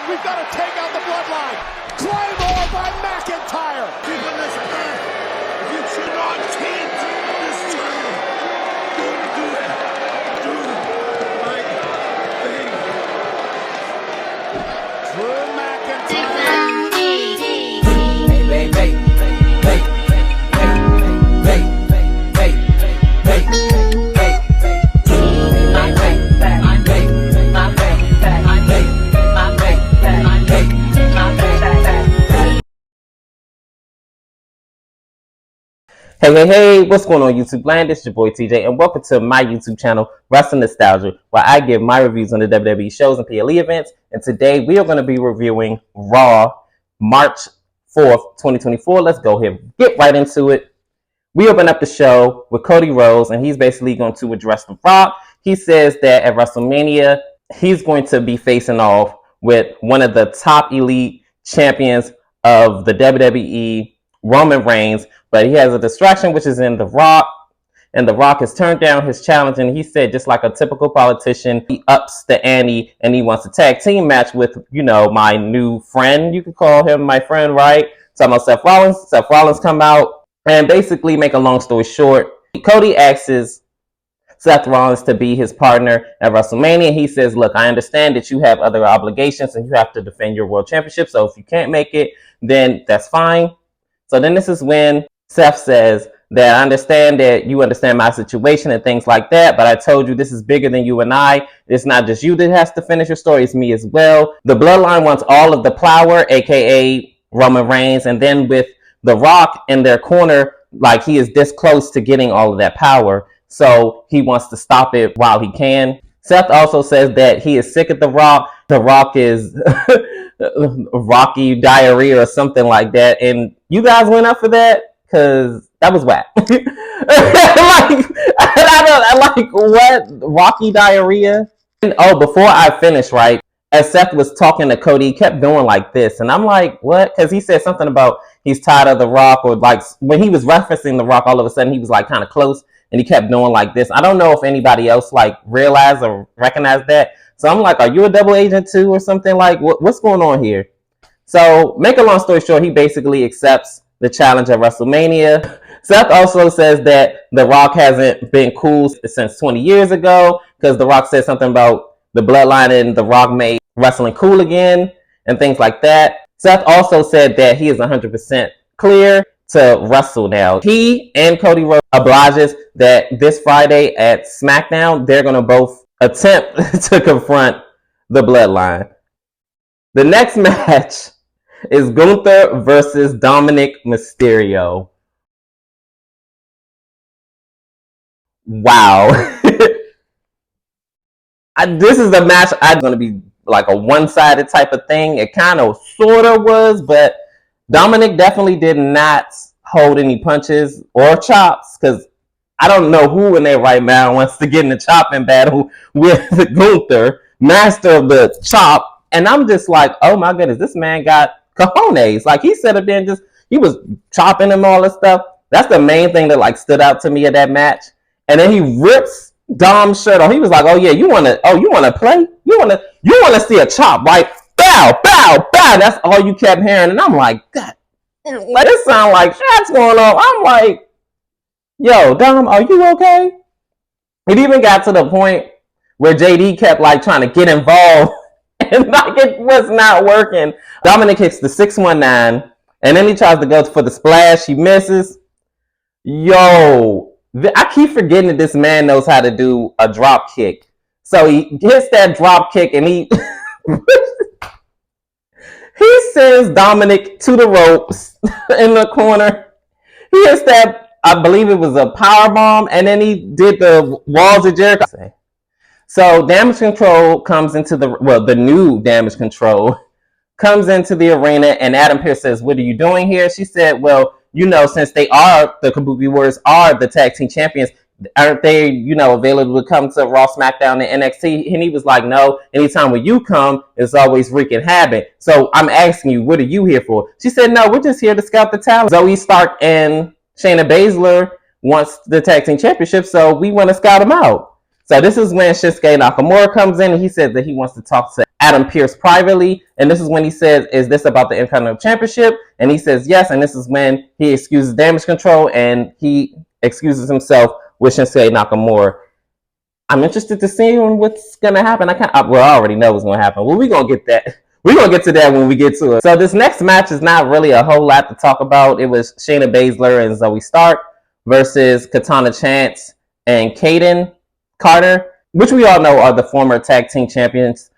We've got to take out the bloodline. Claymore by McIntyre. People in this path, you should not change this journey. Don't do it. Do the right thing. Drew McIntyre. Hey, what's going on YouTube land? It's your boy TJ and welcome to my YouTube channel, Wrestling Nostalgia, where I give my reviews on the WWE shows and PLE events. And today we are going to be reviewing Raw, March 4th, 2024. Let's go ahead and get right into it. We open up the show with Cody Rose, and he's basically going to address The Rock. He says that at WrestleMania, he's going to be facing off with one of the top elite champions of the WWE, Roman Reigns, but he has a distraction, which is in The Rock, and The Rock has turned down his challenge, and he said, just like a typical politician, he ups the ante, and he wants a tag team match with, you know, my new friend. You could call him my friend, right? Talking about Seth Rollins. Seth Rollins come out, and basically, make a long story short, Cody asks Seth Rollins to be his partner at WrestleMania. He says, look, I understand that you have other obligations, and you have to defend your world championship, so if you can't make it, then that's fine. So then this is when Seth says that I understand that you understand my situation and things like that, but I told you this is bigger than you and I. It's not just you that has to finish your story, it's me as well. The bloodline wants all of the power, aka Roman Reigns, and then with The Rock in their corner, like he is this close to getting all of that power, so he wants to stop it while he can. Seth also says that he is sick of The Rock. The Rock is rocky diarrhea or something like that, and you guys went up for that? Because that was whack. like what? Rocky diarrhea? And, oh, before I finish, right, as Seth was talking to Cody, he kept doing like this. And I'm like, what? Because he said something about he's tired of The Rock, or like when he was referencing The Rock, all of a sudden he was like kind of close and he kept doing like this. I don't know if anybody else like realized or recognized that. So I'm like, are you a double agent too or something? Like, what's going on here? So make a long story short, he basically accepts the challenge at WrestleMania. Seth also says that The Rock hasn't been cool since 20 years ago because The Rock said something about the bloodline and The Rock made wrestling cool again and things like that. Seth also said that he is 100% clear to wrestle now. He and Cody Rose obliges that this Friday at SmackDown, they're going to both attempt to confront the bloodline. The next match is Gunther versus Dominik Mysterio. Wow. This is the match I'm going to be like a one-sided type of thing. It kind of sort of was, but Dominik definitely did not hold any punches or chops, because I don't know who in their right mind wants to get in a chopping battle with Gunther, master of the chop. And I'm just like, oh my goodness, this man got cojones. Like, he set up there and just, he was chopping him, all this stuff. That's the main thing that like stood out to me at that match. And then he rips Dom's shirt off. He was like, oh yeah, you wanna play? You wanna see a chop, right? Bow, bow, bow. That's all you kept hearing. And I'm like, God, like, this sound like shots going on. I'm like, yo, Dom, are you okay? It even got to the point where JD kept like trying to get involved, and like it was not working. Dominik hits the 619, and then he tries to go for the splash. He misses. Yo, I keep forgetting that this man knows how to do a drop kick. So he hits that drop kick, and he he sends Dominik to the ropes in the corner. He hits that, I believe it was a power bomb, and then he did the walls of Jericho. So Damage Control comes into the new Damage Control comes into the arena, and Adam Pearce says, what are you doing here? She said, well, you know, since they are, the Kabuki Warriors are the tag team champions, aren't they, you know, available to come to Raw, SmackDown, and NXT? And he was like, no, anytime when you come, it's always wreaking havoc. So I'm asking you, what are you here for? She said, no, we're just here to scout the talent. Zoe Stark and Shayna Baszler wants the tag team championship, so we want to scout them out. So this is when Shinsuke Nakamura comes in and he says that he wants to talk to Adam Pearce privately. And this is when he says, is this about the Intercontinental Championship? And he says yes. And this is when he excuses Damage Control and he excuses himself with Shinsuke Nakamura. I'm interested to see what's going to happen. I already know what's going to happen. Well, we're going to get that. We're going to get to that when we get to it. So this next match is not really a whole lot to talk about. It was Shayna Baszler and Zoe Stark versus Katana Chance and Kaden Carter, which we all know are the former tag team champions.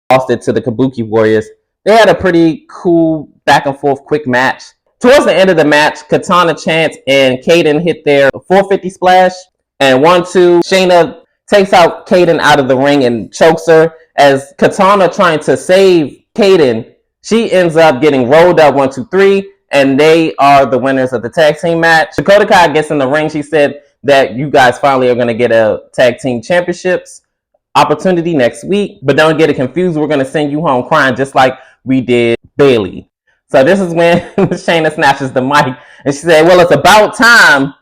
Lost it to the Kabuki Warriors. They had a pretty cool back and forth quick match. Towards the end of the match, Katana Chance and Kaden hit their 450 splash. And 1-2, Shayna takes out Kaden out of the ring and chokes her. As Katana trying to save Kaden, she ends up getting rolled up 1-2-3. And they are the winners of the tag team match. Dakota Kai gets in the ring. She said that you guys finally are going to get a tag team championships opportunity next week. But don't get it confused. We're going to send you home crying just like we did Bayley. So this is when Shayna snatches the mic. And she said, well, it's about time.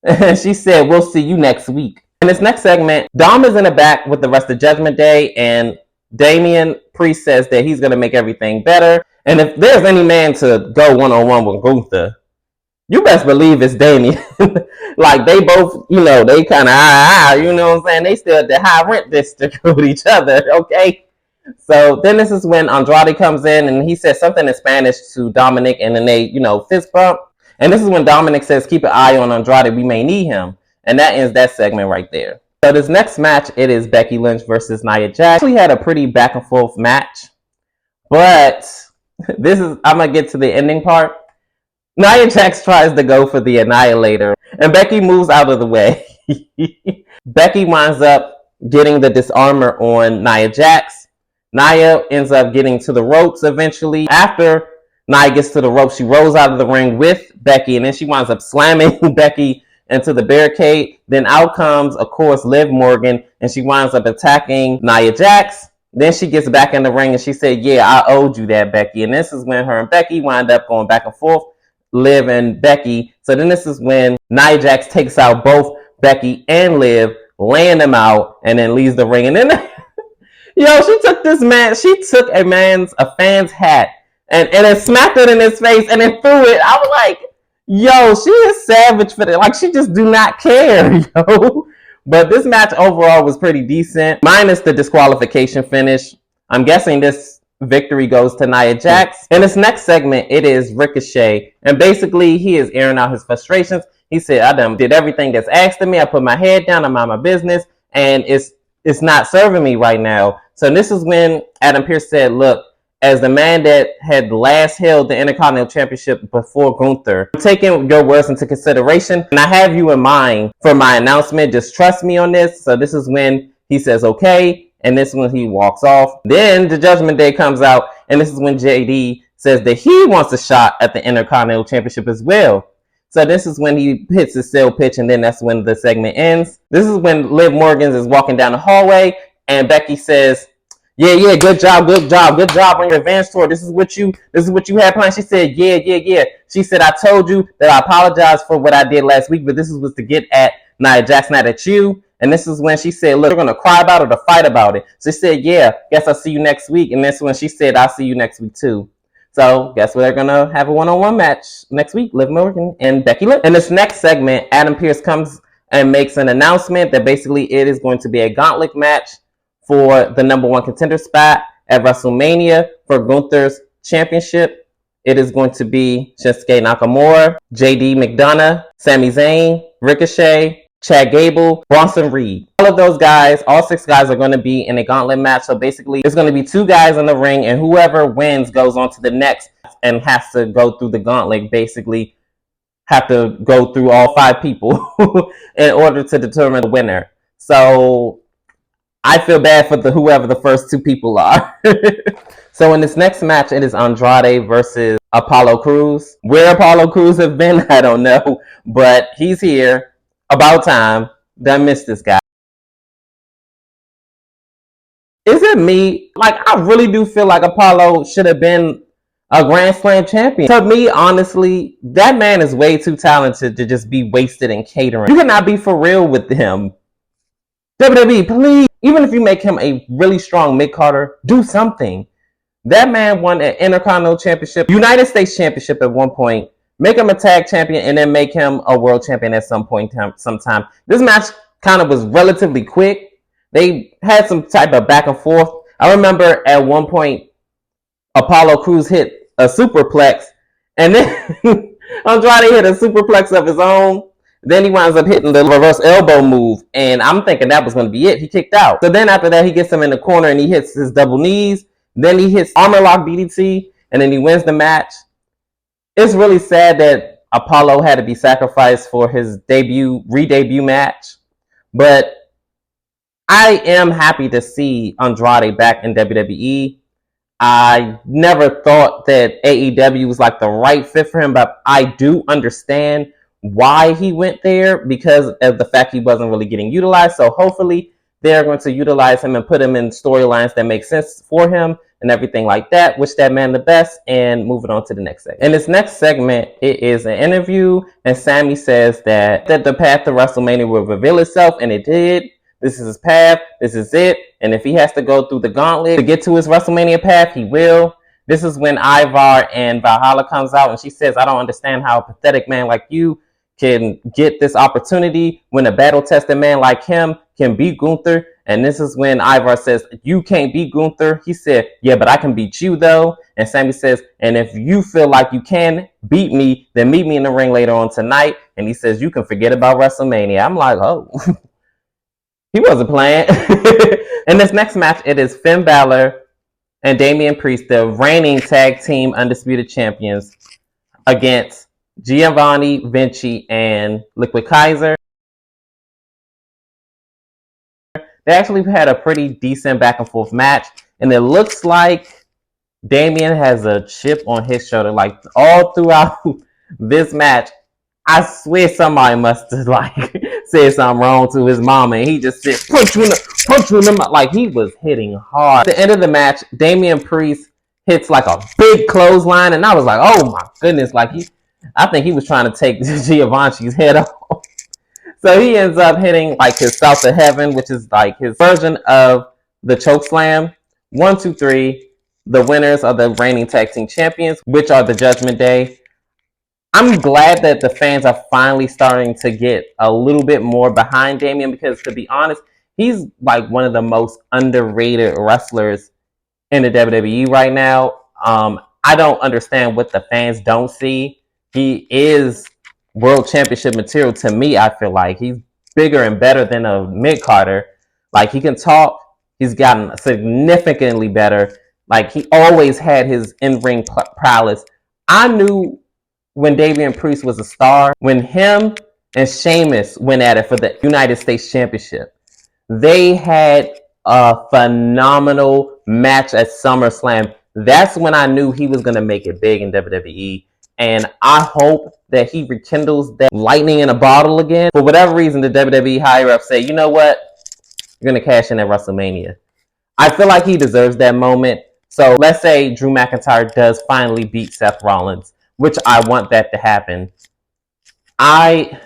And she said, we'll see you next week. In this next segment, Dom is in the back with the rest of Judgment Day. And Damian Priest says that he's going to make everything better. And if there's any man to go one-on-one with Gunther, you best believe it's Damian. Like, they both, they kind of, you know what I'm saying? They still at the high rent district with each other, okay? So then this is when Andrade comes in and he says something in Spanish to Dominik, and then they, fist bump. And this is when Dominik says, keep an eye on Andrade, we may need him. And that ends that segment right there. So this next match, it is Becky Lynch versus Nia Jax. We had a pretty back and forth match, but I'm going to get to the ending part. Nia Jax tries to go for the Annihilator, and Becky moves out of the way. Becky winds up getting the disarmor on Nia Jax. Nia ends up getting to the ropes eventually. After Nia gets to the ropes, she rolls out of the ring with Becky, and then she winds up slamming Becky into the barricade. Then out comes, of course, Liv Morgan, and she winds up attacking Nia Jax. Then she gets back in the ring and she said, yeah, I owed you that, Becky. And this is when her and Becky wind up going back and forth, Liv and Becky. So then this is when Nia Jax takes out both Becky and Liv, laying them out, and then leaves the ring. And then, she took a fan's hat and then smacked it in his face and then threw it. I was like, she is savage for that. Like, she just do not care, But this match overall was pretty decent, minus the disqualification finish. I'm guessing this victory goes to Nia Jax. In this next segment, it is Ricochet. And basically, he is airing out his frustrations. He said, I done did everything that's asked of me. I put my head down, I mind my business, and it's not serving me right now. So this is when Adam Pearce said, look, as the man that had last held the Intercontinental Championship before Gunther, I'm taking your words into consideration, and I have you in mind for my announcement. Just trust me on this. So this is when he says, okay, and this is when he walks off. Then the Judgment Day comes out, and this is when JD says that he wants a shot at the Intercontinental Championship as well. So this is when he hits his sale pitch, and then that's when the segment ends. This is when Liv Morgan is walking down the hallway, and Becky says, yeah, good job on your advance tour. This is what you had planned. She said, yeah. She said, I told you that I apologize for what I did last week, but this was to get at Nia Jax, not at you. And this is when she said, look, we're going to cry about it or fight about it. So she said, yeah, guess I'll see you next week. And this when she said, I'll see you next week too. So guess what? They're going to have a one-on-one match next week, Liv Morgan and Becky Lynch. In this next segment, Adam Pearce comes and makes an announcement that basically it is going to be a gauntlet match for the number one contender spot at WrestleMania for Gunther's championship. It is going to be Shinsuke Nakamura, JD McDonough, Sami Zayn, Ricochet, Chad Gable, Bronson Reed. All of those guys, all 6 guys are going to be in a gauntlet match. So basically, it's going to be 2 guys in the ring, and whoever wins goes on to the next and has to go through the gauntlet, basically have to go through all 5 people in order to determine the winner. So I feel bad for whoever the first 2 people are. So in this next match, it is Andrade versus Apollo Crews. Where Apollo Crews have been, I don't know. But he's here. About time. Done missed this guy. Is it me? Like, I really do feel like Apollo should have been a Grand Slam champion. To me, honestly, that man is way too talented to just be wasted in catering. You cannot be for real with him. WWE, please. Even if you make him a really strong mid-carder, do something. That man won an Intercontinental Championship, United States Championship at one point. Make him a tag champion and then make him a world champion at some point sometime. This match kind of was relatively quick. They had some type of back and forth. I remember at one point, Apollo Crews hit a superplex, and then Andrade hit a superplex of his own. Then he winds up hitting the reverse elbow move, and I'm thinking that was going to be it. He kicked out. So then after that, he gets him in the corner, and he hits his double knees. Then he hits armor lock DDT, and then he wins the match. It's really sad that Apollo had to be sacrificed for his re-debut match, but I am happy to see Andrade back in WWE. I never thought that AEW was like the right fit for him, but I do understand why he went there because of the fact he wasn't really getting utilized. So hopefully they're going to utilize him and put him in storylines that make sense for him and everything like that. Wish that man the best, and moving on to the next segment. In this next segment, it is an interview, and Sammy says that the path to WrestleMania will reveal itself, and it did. This is his path. This is it. And if he has to go through the gauntlet to get to his WrestleMania path, he will. This is when Ivar and Valhalla comes out, and she says, I don't understand how a pathetic man like you can get this opportunity when a battle-tested man like him can beat Gunther. And this is when Ivar says, you can't beat Gunther. He said, yeah, but I can beat you, though. And Sammy says, and if you feel like you can beat me, then meet me in the ring later on tonight. And he says, you can forget about WrestleMania. I'm like, oh. He wasn't playing. In this next match, it is Finn Balor and Damian Priest, the reigning tag team undisputed champions, against Giovanni Vinci and Liquid Kaiser. They actually had a pretty decent back and forth match, and it looks like Damian has a chip on his shoulder. Like all throughout this match, I swear somebody must have said something wrong to his mama, and he just said, punch you in the like he was hitting hard. At the end of the match, Damian Priest hits like a big clothesline, and I was like, oh my goodness, I think he was trying to take Giovanni's head off. So he ends up hitting like his South of Heaven, which is like his version of the choke slam. 1, 2, 3. The winners are the reigning tag team champions, which are the Judgment Day. I'm glad that the fans are finally starting to get a little bit more behind Damian because, to be honest, he's like one of the most underrated wrestlers in the WWE right now. I don't understand what the fans don't see. He is world championship material to me. I feel like he's bigger and better than a mid-carder. Like, he can talk. He's gotten significantly better. Like, he always had his in-ring prowess. I knew when Damian Priest was a star, when him and Sheamus went at it for the United States Championship, they had a phenomenal match at SummerSlam. That's when I knew he was going to make it big in WWE. And I hope that he rekindles that lightning in a bottle again. For whatever reason, the WWE higher-ups say, you know what? You're going to cash in at WrestleMania. I feel like he deserves that moment. So let's say Drew McIntyre does finally beat Seth Rollins, which I want that to happen. I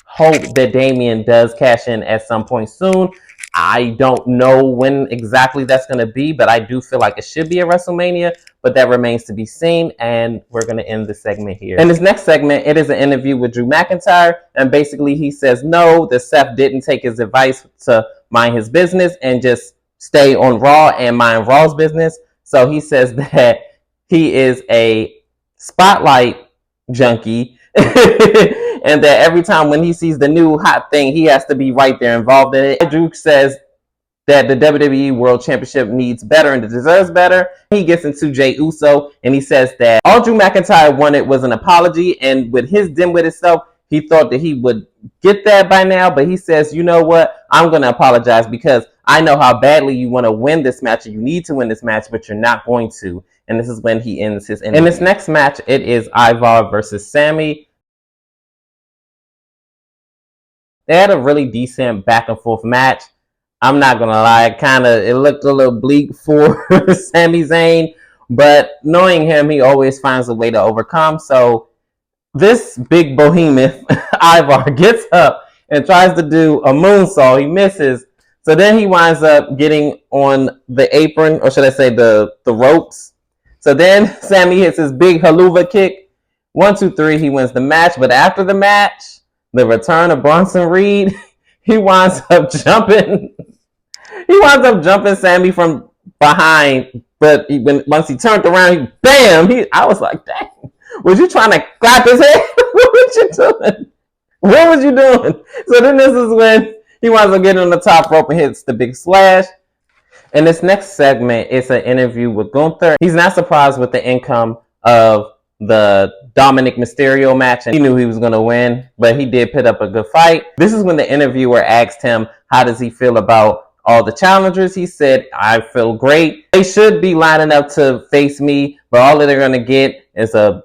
hope that Damian does cash in at some point soon. I don't know when exactly that's going to be, but I do feel like it should be at WrestleMania, but that remains to be seen, and we're going to end this segment here. In this next segment, it is an interview with Drew McIntyre, and basically he says no, that Seth didn't take his advice to mind his business and just stay on Raw and mind Raw's business. So he says that he is a spotlight junkie and that every time when he sees the new hot thing, he has to be right there involved in it. Drew says that the WWE World Championship needs better and it deserves better. He gets into Jey Uso and he says that all Drew McIntyre wanted was an apology, and with his dim-witted self, he thought that he would get that by now, but he says, you know what, I'm going to apologize because I know how badly you want to win this match and you need to win this match, but you're not going to. And this is when he ends his interview. In this next match, it is Ivar versus Sammy. They had a really decent back and forth match. I'm not going to lie, it looked a little bleak for Sami Zayn, But knowing him, he always finds a way to overcome. So this big behemoth, Ivar, gets up and tries to do a moonsault. He misses. So then he winds up getting on the apron, or should I say the ropes. So then Sammy hits his big haluva kick. 1, 2, 3, he wins the match. But after the match, the return of Bronson Reed, he winds up jumping. He winds up jumping Sammy from behind. But once he turned around, bam! I was like, dang. Was you trying to clap his head? What was you doing? What was you doing? So then this is when he winds up getting on the top rope and hits the big slash. And this next segment is an interview with Gunther. He's not surprised with the income of the Dominik Mysterio match, and he knew he was going to win, but he did put up a good fight. This is when the interviewer asked him, how does he feel about all the challengers? He said, I feel great. They should be lining up to face me, but all that they're going to get is a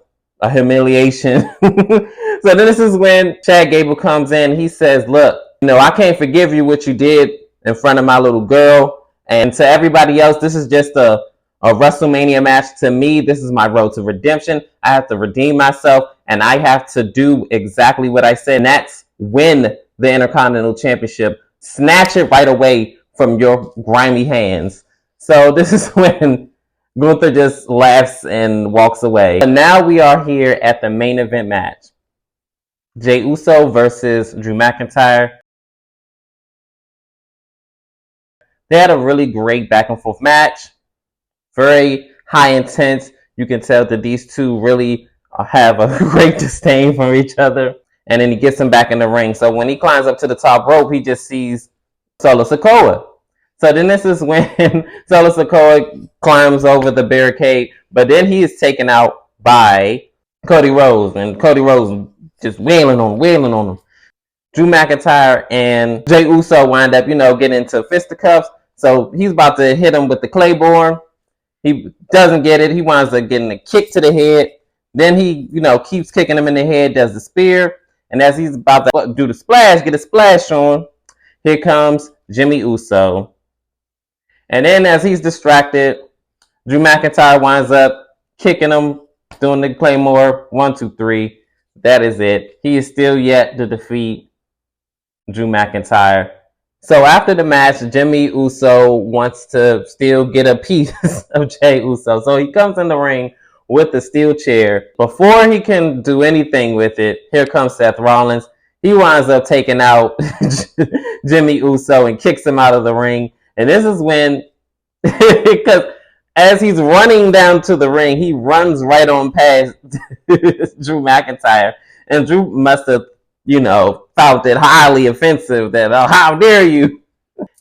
humiliation. So then this is when Chad Gable comes in. He says, look, I can't forgive you what you did in front of my little girl. And to everybody else, this is just a WrestleMania match. To me, this is my road to redemption. I have to redeem myself, and I have to do exactly what I said, and that's win the Intercontinental Championship. Snatch it right away from your grimy hands. So this is when Gunther just laughs and walks away. And now we are here at the main event match. Jey Uso versus Drew McIntyre. They had a really great back and forth match. Very high intense. You can tell that these two really have a great disdain for each other. And then he gets him back in the ring. So when he climbs up to the top rope, he just sees Solo Sikoa. So then this is when Solo Sikoa climbs over the barricade. But then he is taken out by Cody Rose. And Cody Rose just wailing on him. Drew McIntyre and Jey Uso wind up, getting into fisticuffs. So he's about to hit him with the Claymore. He doesn't get it. He winds up getting a kick to the head. Then he, keeps kicking him in the head, does the spear. And as he's about to do the splash, get a splash on, here comes Jimmy Uso. And then as he's distracted, Drew McIntyre winds up kicking him, doing the Claymore. 1, 2, 3. That is it. He is still yet to defeat Drew McIntyre. So after the match, Jimmy Uso wants to still get a piece of Jey Uso. So he comes in the ring with the steel chair. Before he can do anything with it, here comes Seth Rollins. He winds up taking out Jimmy Uso and kicks him out of the ring. And this is when, because as he's running down to the ring, he runs right on past Drew McIntyre. And Drew must have, found it highly offensive that, oh, how dare you?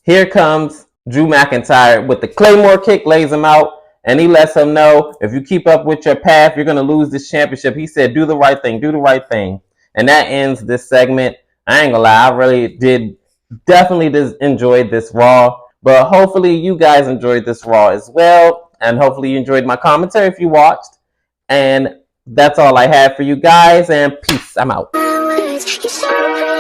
Here comes Drew McIntyre with the Claymore kick, lays him out, and he lets him know, if you keep up with your path, you're going to lose this championship. He said, do the right thing. And that ends this segment. I ain't gonna lie, I really definitely enjoyed this Raw, but hopefully you guys enjoyed this Raw as well, and hopefully you enjoyed my commentary if you watched. And that's all I have for you guys, and peace. I'm out. You're so